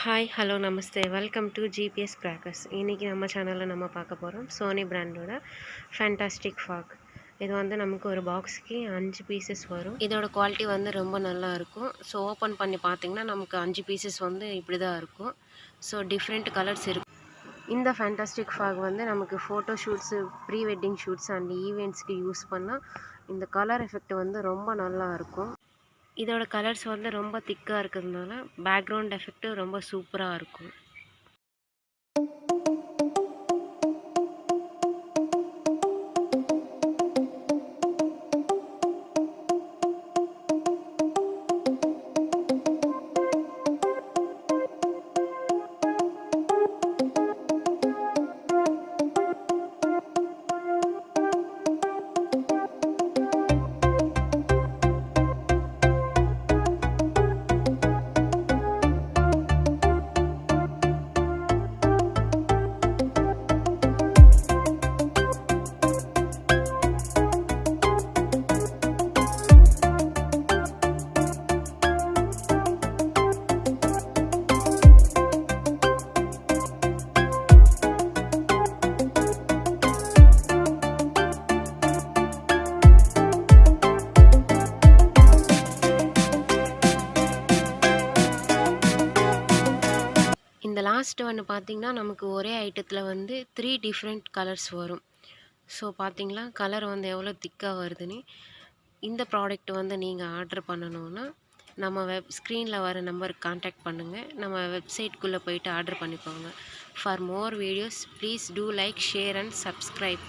Hi hello Namaste welcome to GPS crackers. இன்றைக்கி நம்ம சேனலில் நம்ம பார்க்க போகிறோம் சோனி பிராண்டோட ஃபேண்டாஸ்டிக் ஃபாக். இது வந்து நமக்கு ஒரு பாக்ஸுக்கு 5 பீசஸ் வரும். இதோட குவாலிட்டி வந்து ரொம்ப நல்லா இருக்கும். ஸோ ஓப்பன் பண்ணி பார்த்திங்கன்னா நமக்கு 5 பீசஸ் வந்து இப்படி தான் இருக்கும். ஸோ டிஃப்ரெண்ட் கலர்ஸ் இருக்கும். இந்த ஃபேண்டாஸ்டிக் ஃபாக் வந்து நமக்கு photo shoots, pre wedding shoots and ஈவெண்ட்ஸ்க்கு யூஸ் பண்ணால் இந்த கலர் எஃபெக்ட் வந்து ரொம்ப நல்லா இருக்கும். இதோட கலர்ஸ் வந்து ரொம்ப திக்காக இருக்கிறதுனால பேக்ரவுண்ட் எஃபெக்ட்டு ரொம்ப சூப்பராக இருக்கும். இந்த லாஸ்ட் ஒன்று பார்த்திங்கன்னா நமக்கு ஒரே ஐட்டத்தில் வந்து 3 டிஃப்ரெண்ட் கலர்ஸ் வரும். ஸோ பார்த்திங்களா கலர் வந்து எவ்வளோ திக்காக வருதுன்னு. இந்த ப்ராடக்ட் வந்து நீங்கள் ஆர்டர் பண்ணணுன்னா நம்ம ஸ்க்ரீனில் வர நம்பருக்கு கான்டாக்ட் பண்ணுங்கள். நம்ம வெப்சைட்குள்ளே போயிட்டு ஆர்டர் பண்ணிக்கோங்க. For more videos please do like, share and subscribe.